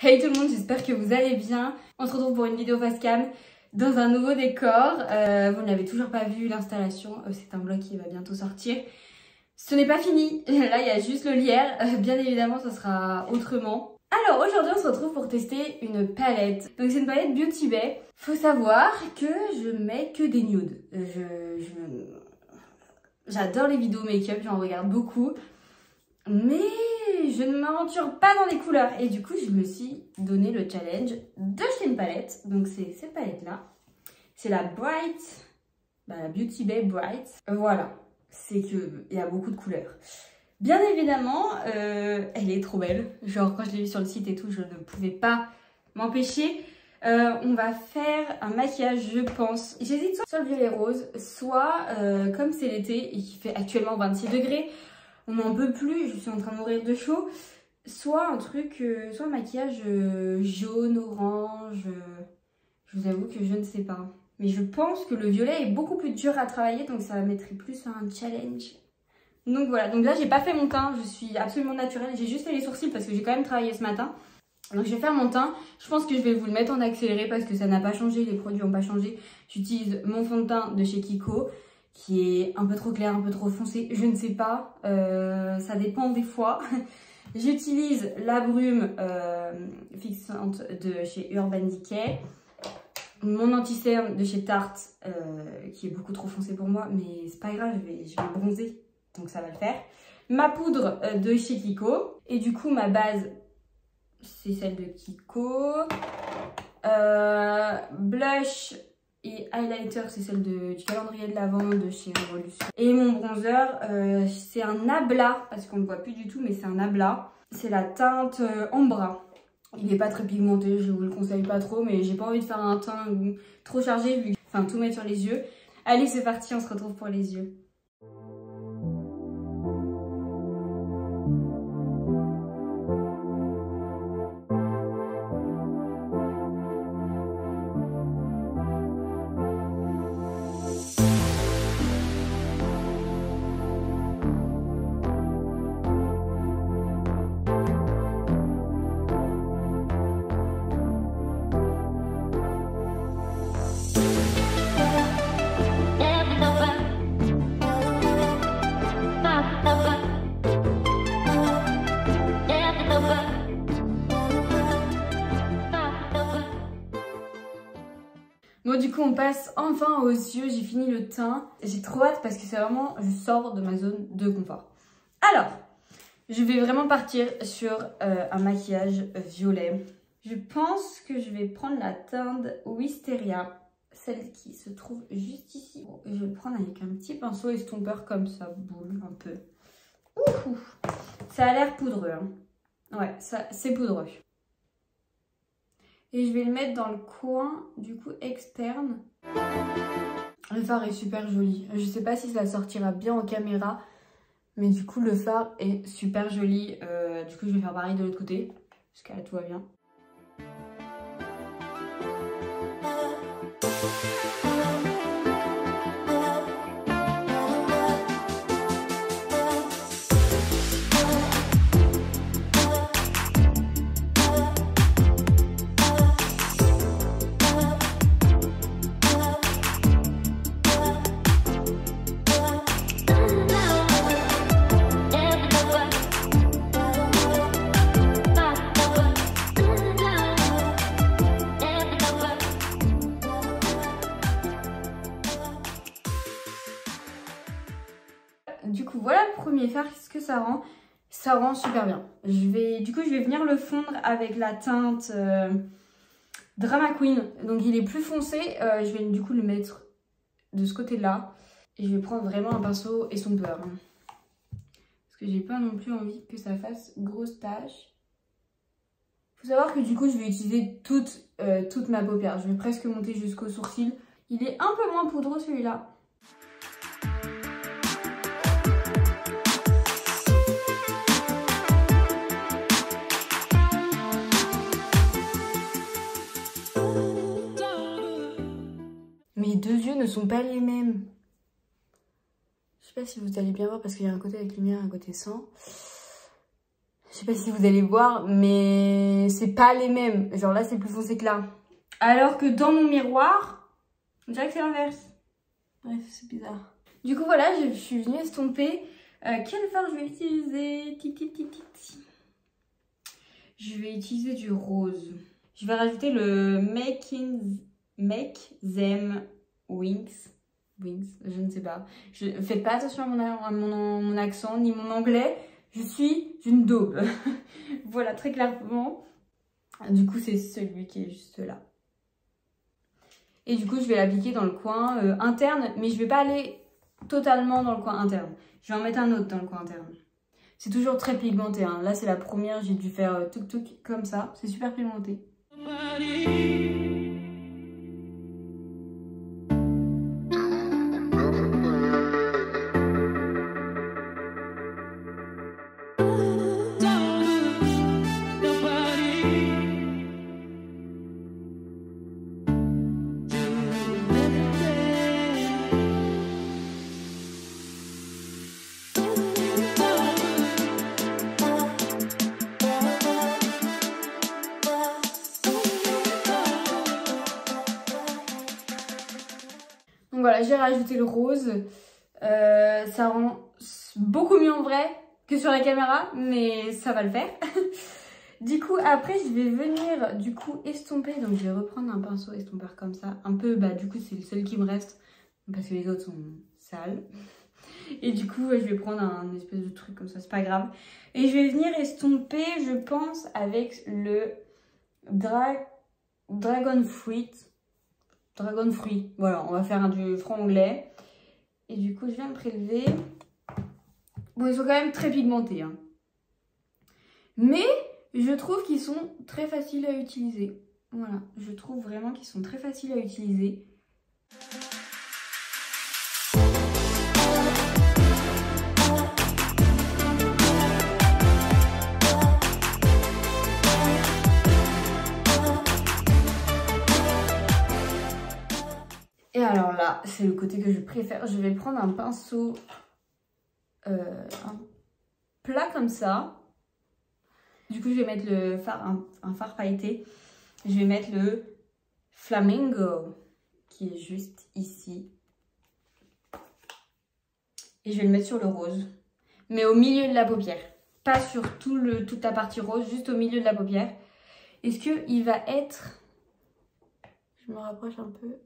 Hey tout le monde, j'espère que vous allez bien. On se retrouve pour une vidéo face cam dans un nouveau décor. Vous n'avez toujours pas vu l'installation, c'est un vlog qui va bientôt sortir. Ce n'est pas fini, là il y a juste le lierre, bien évidemment ça sera autrement. Alors aujourd'hui on se retrouve pour tester une palette. Donc c'est une palette Beauty Bay. Faut savoir que je mets que des nudes. J'adore les vidéos make-up, j'en regarde beaucoup. Mais je ne m'aventure pas dans les couleurs. Et du coup je me suis donné le challenge d'acheter une palette. Donc c'est cette palette là. C'est la Bright, la Beauty Bay Bright. Voilà. C'est qu'il y a beaucoup de couleurs. Bien évidemment, elle est trop belle. Genre, quand je l'ai vue sur le site et tout, je ne pouvais pas m'empêcher. On va faire un maquillage, je pense. J'hésite soit sur le violet rose, soit comme c'est l'été et qu'il fait actuellement 26 degrés, on n'en peut plus, je suis en train de mourir de chaud. Soit un truc, soit un maquillage jaune, orange. Je vous avoue que je ne sais pas. Mais je pense que le violet est beaucoup plus dur à travailler, donc ça mettrait plus un challenge. Donc voilà, donc là j'ai pas fait mon teint, je suis absolument naturelle. J'ai juste fait les sourcils parce que j'ai quand même travaillé ce matin. Donc je vais faire mon teint. Je pense que je vais vous le mettre en accéléré parce que ça n'a pas changé, les produits n'ont pas changé. J'utilise mon fond de teint de chez Kiko, qui est un peu trop clair, un peu trop foncé. Je ne sais pas, ça dépend des fois. J'utilise la brume fixante de chez Urban Decay. Mon anti-cerne de chez Tarte, qui est beaucoup trop foncé pour moi, mais c'est pas grave, je vais bronzer, donc ça va le faire. Ma poudre de chez Kiko, et du coup ma base, c'est celle de Kiko. Blush et highlighter, c'est celle du calendrier de l'Avent de chez Revolution. Et mon bronzer, c'est un Nabla, parce qu'on ne le voit plus du tout, mais c'est un Nabla. C'est la teinte Ambra. Il n'est pas très pigmenté, je vous le conseille pas trop, mais j'ai pas envie de faire un teint trop chargé, vu enfin tout mettre sur les yeux. Allez, c'est parti, on se retrouve pour les yeux. Bon, du coup on passe enfin aux yeux, j'ai fini le teint. J'ai trop hâte parce que c'est vraiment, je sors de ma zone de confort. Alors, je vais vraiment partir sur un maquillage violet. Je pense que je vais prendre la teinte Wisteria, celle qui se trouve juste ici. Je vais le prendre avec un petit pinceau estompeur comme ça, boule un peu. Ouh, ça a l'air poudreux, hein. Ouais, ça c'est poudreux. Et je vais le mettre dans le coin, du coup, externe. Le fard est super joli. Je sais pas si ça sortira bien en caméra, mais du coup, le fard est super joli. Du coup, je vais faire pareil de l'autre côté, jusqu'à là, tout va bien. Du coup, voilà le premier fard, qu'est-ce que ça rend? Ça rend super bien. Du coup, je vais venir le fondre avec la teinte Drama Queen. Donc, il est plus foncé. Je vais du coup le mettre de ce côté-là. Et je vais prendre vraiment un pinceau estompeur. Parce que j'ai pas non plus envie que ça fasse grosse tache. Faut savoir que du coup, je vais utiliser toute ma paupière. Je vais presque monter jusqu'au sourcil. Il est un peu moins poudreux celui-là. Mes deux yeux ne sont pas les mêmes. Je sais pas si vous allez bien voir parce qu'il y a un côté avec lumière, un côté sans. Je sais pas si vous allez voir, mais c'est pas les mêmes. Genre là, c'est plus foncé que là. Alors que dans mon miroir, on dirait que c'est l'inverse. Bref, c'est bizarre. Du coup, voilà, je suis venue estomper. Quel fard je vais utiliser? Je vais utiliser du rose. Je vais rajouter le Make Them Wings. Wings, je ne sais pas. Faites pas attention à mon accent ni mon anglais. Je suis une daube. Voilà, très clairement. Du coup, c'est celui qui est juste là. Et du coup, je vais l'appliquer dans le coin interne, mais je vais pas aller totalement dans le coin interne. Je vais en mettre un autre dans le coin interne. C'est toujours très pigmenté. Hein. Là, c'est la première, j'ai dû faire tuk-tuk comme ça. C'est super pigmenté. Donc voilà, j'ai rajouté le rose. Ça rend beaucoup mieux en vrai que sur la caméra, mais ça va le faire. Du coup, après, je vais venir du coup estomper. Donc, je vais reprendre un pinceau estompeur comme ça. Un peu, bah du coup, c'est le seul qui me reste parce que les autres sont sales. Et du coup, je vais prendre un espèce de truc comme ça, c'est pas grave. Et je vais venir estomper, je pense, avec le Dragon Fruit. Voilà, on va faire du franc-anglais. Et du coup, je viens de prélever. Bon, ils sont quand même très pigmentés. Hein. Mais je trouve qu'ils sont très faciles à utiliser. Voilà, je trouve vraiment qu'ils sont très faciles à utiliser. Et alors là, c'est le côté que je préfère. Je vais prendre un pinceau un plat comme ça. Du coup, je vais mettre le fard, un fard pailleté. Je vais mettre le Flamingo qui est juste ici. Et je vais le mettre sur le rose. Mais au milieu de la paupière. Pas sur toute la partie rose, juste au milieu de la paupière. Est-ce qu'il va être... Je me rapproche un peu...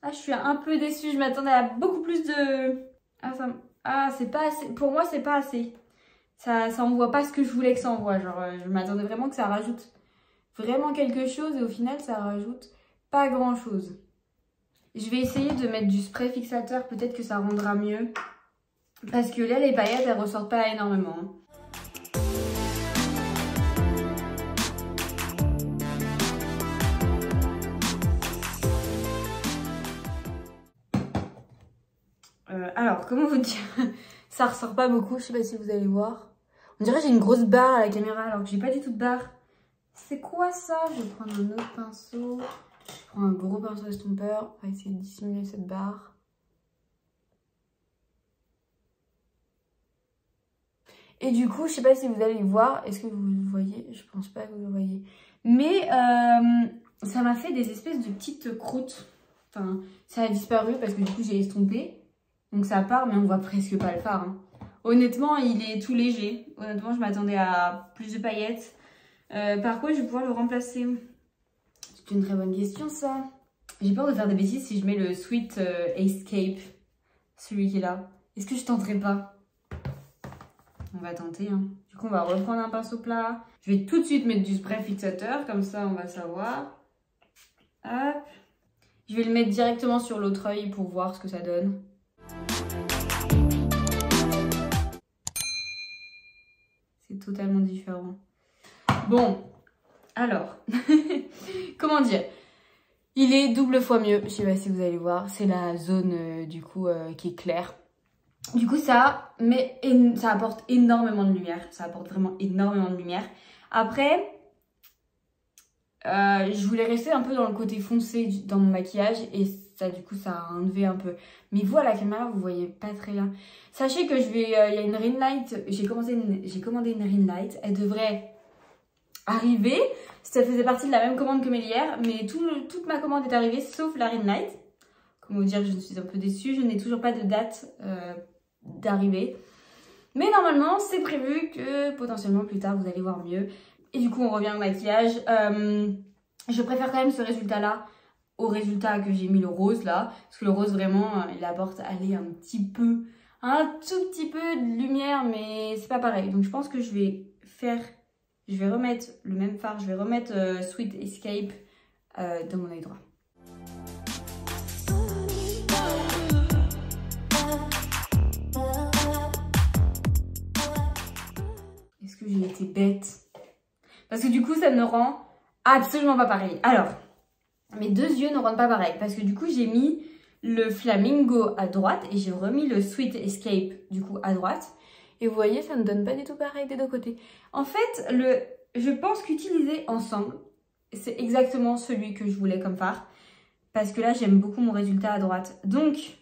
Ah, je suis un peu déçue, je m'attendais à beaucoup plus de... Ah, c'est pas assez. Pour moi, c'est pas assez. Ça envoie pas ce que je voulais que ça envoie. Genre, je m'attendais vraiment que ça rajoute vraiment quelque chose et au final, ça rajoute pas grand chose. Je vais essayer de mettre du spray fixateur, peut-être que ça rendra mieux. Parce que là, les paillettes, elles ressortent pas énormément. Hein. Alors, comment vous dire? Ça ressort pas beaucoup, je sais pas si vous allez voir. On dirait que j'ai une grosse barre à la caméra alors que j'ai pas du tout de barre. C'est quoi ça? Je vais prendre un autre pinceau. Je prends un gros pinceau estompeur. On va essayer de dissimuler cette barre. Et du coup, je sais pas si vous allez voir. Est-ce que vous le voyez? Je pense pas que vous le voyez. Mais ça m'a fait des espèces de petites croûtes. Enfin, ça a disparu parce que du coup, j'ai estompé. Donc ça part, mais on voit presque pas le fard. Hein. Honnêtement, il est tout léger. Honnêtement, je m'attendais à plus de paillettes. Par quoi je vais pouvoir le remplacer? C'est une très bonne question, ça. J'ai peur de faire des bêtises si je mets le Sweet Escape. Celui qui est là. Est-ce que je tenterai pas? On va tenter. Hein. Du coup, on va reprendre un pinceau plat. Je vais tout de suite mettre du spray fixateur. Comme ça, on va savoir. Hop. Je vais le mettre directement sur l'autre œil pour voir ce que ça donne. C'est totalement différent. Bon, alors, comment dire? Il est double fois mieux, je sais pas si vous allez voir. C'est la zone du coup qui est claire. Du coup, ça apporte énormément de lumière. Ça apporte vraiment énormément de lumière. Après, Je voulais rester un peu dans le côté foncé dans mon maquillage et ça, du coup, ça a enlevé un peu. Mais vous, à la caméra, vous voyez pas très bien. Sachez que il y a une ring light. J'ai commandé une ring light. Elle devrait arriver. Ça faisait partie de la même commande que Mélière. Mais toute ma commande est arrivée sauf la ring light. Comment vous dire, je suis un peu déçue. Je n'ai toujours pas de date d'arrivée. Mais normalement, c'est prévu que potentiellement plus tard, vous allez voir mieux. Et du coup, on revient au maquillage. Je préfère quand même ce résultat-là au résultat que j'ai mis le rose là. Parce que le rose, vraiment, il apporte aller un tout petit peu de lumière, mais c'est pas pareil. Donc je pense que je vais remettre le même fard. Je vais remettre Sweet Escape dans mon œil droit. Est-ce que j'ai été bête? Parce que du coup, ça ne rend absolument pas pareil. Alors, mes deux yeux ne rendent pas pareil. Parce que du coup, j'ai mis le Flamingo à droite et j'ai remis le Sweet Escape du coup à droite. Et vous voyez, ça ne donne pas du tout pareil des deux côtés. En fait, je pense qu'utiliser ensemble, c'est exactement celui que je voulais comme fard. Parce que là, j'aime beaucoup mon résultat à droite. Donc,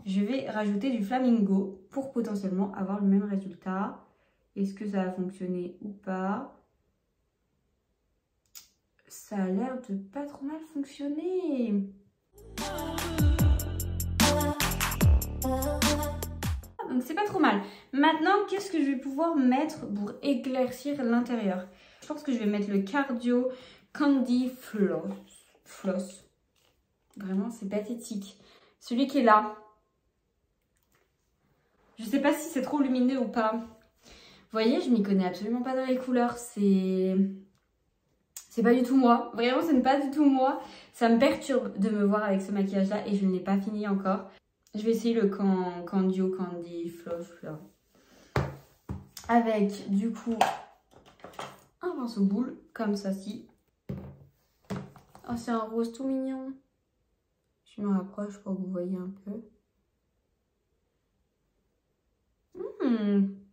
je vais rajouter du Flamingo pour potentiellement avoir le même résultat. Est-ce que ça va fonctionner ou pas? Ça a l'air de pas trop mal fonctionner. Donc c'est pas trop mal. Maintenant, qu'est-ce que je vais pouvoir mettre pour éclaircir l'intérieur? Je pense que je vais mettre le Cardio Candy Floss. Vraiment, c'est pathétique. Celui qui est là. Je sais pas si c'est trop lumineux ou pas. Vous voyez, je m'y connais absolument pas dans les couleurs. C'est pas du tout moi. Vraiment, ce n'est pas du tout moi. Ça me perturbe de me voir avec ce maquillage-là et je ne l'ai pas fini encore. Je vais essayer le Candio Candy Floss là. Avec, du coup, un pinceau boule, comme ça, ci. Oh, c'est un rose tout mignon. Je me rapproche pour que vous voyez un peu.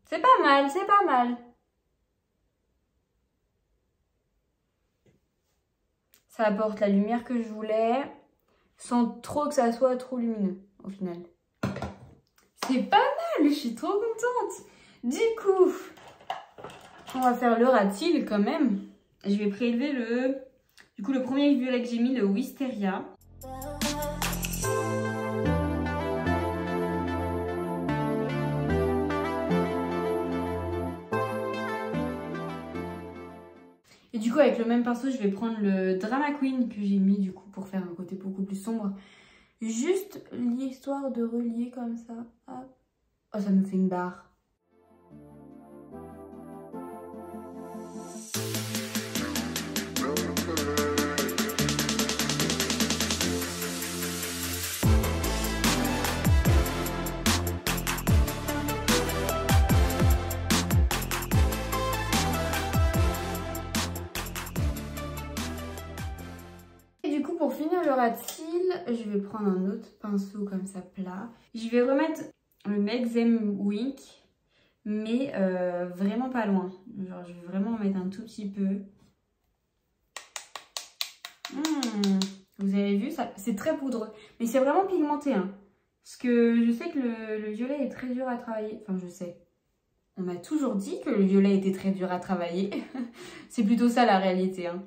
C'est pas mal, c'est pas mal. Ça apporte la lumière que je voulais, sans trop que ça soit trop lumineux, au final. C'est pas mal, je suis trop contente. Du coup, on va faire le rat-il quand même. Je vais prélever le premier violet que j'ai mis, le Wisteria. Et du coup, avec le même pinceau, je vais prendre le Drama Queen que j'ai mis du coup pour faire un côté beaucoup plus sombre. Juste l'histoire de relier comme ça. Hop. Oh, ça me fait une barre. Pour finir le rat-il, je vais prendre un autre pinceau comme ça plat. Je vais remettre le Make Them Wink, mais vraiment pas loin. Genre, je vais vraiment en mettre un tout petit peu. Vous avez vu, ça, c'est très poudreux, mais c'est vraiment pigmenté. Hein, parce que je sais que le violet est très dur à travailler. Enfin, je sais. On m'a toujours dit que le violet était très dur à travailler. C'est plutôt ça la réalité. Hein.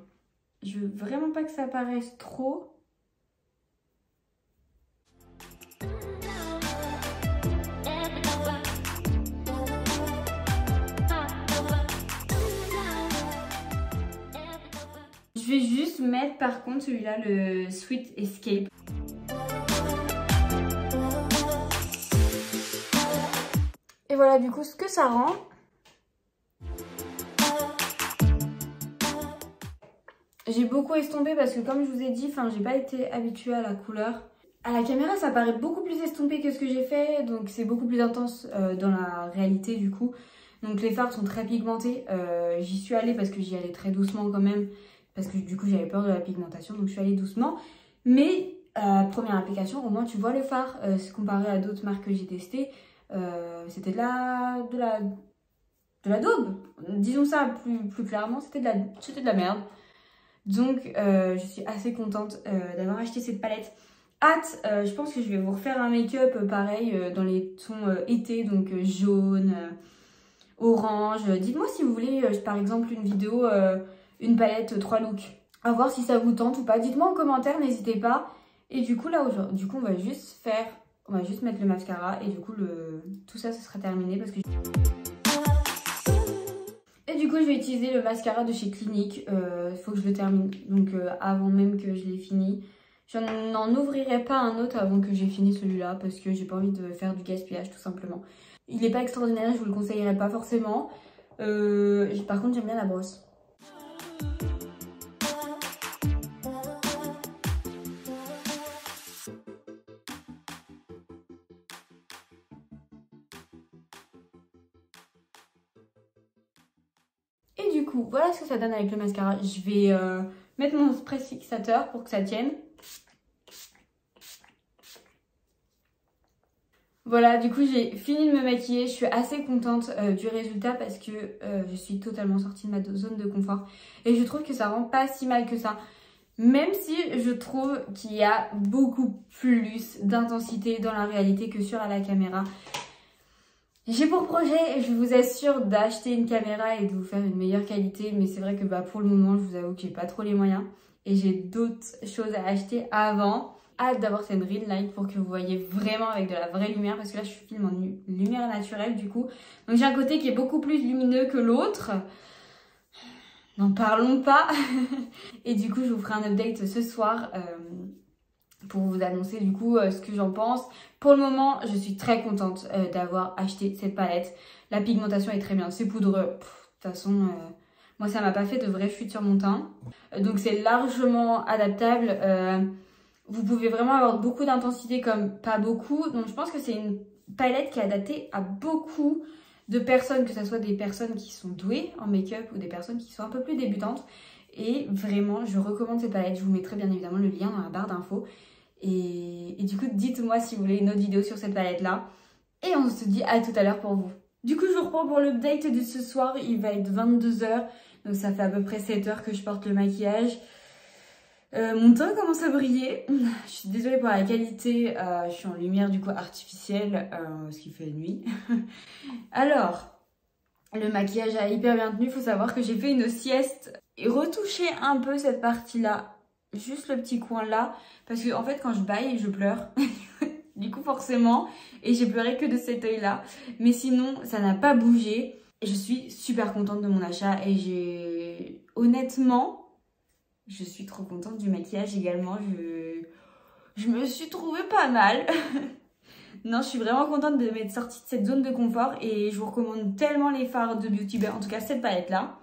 Je veux vraiment pas que ça paraisse trop. Je vais juste mettre par contre celui-là, le Sweet Escape. Et voilà du coup ce que ça rend. J'ai beaucoup estompé parce que comme je vous ai dit, j'ai pas été habituée à la couleur. À la caméra, ça paraît beaucoup plus estompé que ce que j'ai fait, donc c'est beaucoup plus intense dans la réalité du coup. Donc les fards sont très pigmentés. J'y suis allée parce que j'y allais très doucement quand même, parce que du coup j'avais peur de la pigmentation, donc je suis allée doucement. Mais première application, au moins tu vois le fard, comparé à d'autres marques que j'ai testées, c'était de la daube. Disons ça plus clairement, c'était de la merde. Donc je suis assez contente d'avoir acheté cette palette. Hâte, je pense que je vais vous refaire un make-up pareil dans les tons été, donc jaune, orange. Dites-moi si vous voulez par exemple une vidéo, une palette 3 looks. À voir si ça vous tente ou pas. Dites-moi en commentaire, n'hésitez pas. Et du coup là, du coup on va juste mettre le mascara et du coup tout ça sera terminé parce que... Et du coup je vais utiliser le mascara de chez Clinique. Il faut que je le termine, donc avant même que je l'ai fini. Je n'en ouvrirai pas un autre avant que j'ai fini celui-là parce que j'ai pas envie de faire du gaspillage tout simplement. Il n'est pas extraordinaire, je vous le conseillerais pas forcément. Par contre j'aime bien la brosse. Et du coup, voilà ce que ça donne avec le mascara. Je vais mettre mon spray fixateur pour que ça tienne. Voilà, du coup j'ai fini de me maquiller. Je suis assez contente du résultat parce que je suis totalement sortie de ma zone de confort. Et je trouve que ça rend pas si mal que ça. Même si je trouve qu'il y a beaucoup plus d'intensité dans la réalité que sur la caméra. J'ai pour projet, je vous assure, d'acheter une caméra et de vous faire une meilleure qualité. Mais c'est vrai que pour le moment, je vous avoue que j'ai pas trop les moyens. Et j'ai d'autres choses à acheter avant. Hâte d'avoir cette ring light pour que vous voyez vraiment avec de la vraie lumière. Parce que là, je filme en lumière naturelle du coup. Donc j'ai un côté qui est beaucoup plus lumineux que l'autre. N'en parlons pas. Et du coup, je vous ferai un update ce soir pour vous annoncer du coup ce que j'en pense. Pour le moment, je suis très contente d'avoir acheté cette palette. La pigmentation est très bien, c'est poudreux. De toute façon, moi ça m'a pas fait de vraies fuites sur mon teint. Donc c'est largement adaptable. Vous pouvez vraiment avoir beaucoup d'intensité comme pas beaucoup. Donc je pense que c'est une palette qui est adaptée à beaucoup de personnes, que ce soit des personnes qui sont douées en make-up ou des personnes qui sont un peu plus débutantes. Et vraiment, je recommande cette palette. Je vous mettrai bien évidemment le lien dans la barre d'infos. Et du coup, dites-moi si vous voulez une autre vidéo sur cette palette-là. Et on se dit à tout à l'heure pour vous. Du coup, je vous reprends pour l'update de ce soir. Il va être 22 h. Donc ça fait à peu près 7 heures que je porte le maquillage. Mon teint commence à briller. Je suis désolée pour la qualité. Je suis en lumière du coup artificielle parce qu'il fait nuit. Alors, le maquillage a hyper bien tenu. Il faut savoir que j'ai fait une sieste et retouché un peu cette partie-là. Juste le petit coin là. Parce que en fait quand je baille, je pleure. Du coup forcément. Et j'ai pleuré que de cet œil là. Mais sinon ça n'a pas bougé. Et je suis super contente de mon achat. Et honnêtement, je suis trop contente du maquillage également. Je me suis trouvée pas mal. Non, je suis vraiment contente de m'être sortie de cette zone de confort. Et je vous recommande tellement les fards de Beauty Bay. En tout cas cette palette là.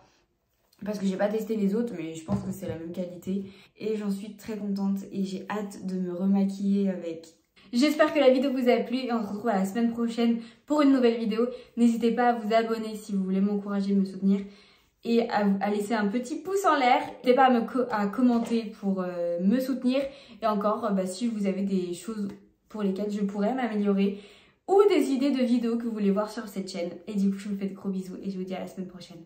Parce que j'ai pas testé les autres, mais je pense que c'est la même qualité. Et j'en suis très contente et j'ai hâte de me remaquiller avec. J'espère que la vidéo vous a plu et on se retrouve à la semaine prochaine pour une nouvelle vidéo. N'hésitez pas à vous abonner si vous voulez m'encourager, me soutenir. Et à laisser un petit pouce en l'air. N'hésitez pas à commenter pour me soutenir. Et encore, si vous avez des choses pour lesquelles je pourrais m'améliorer. Ou des idées de vidéos que vous voulez voir sur cette chaîne. Et du coup, je vous fais de gros bisous et je vous dis à la semaine prochaine.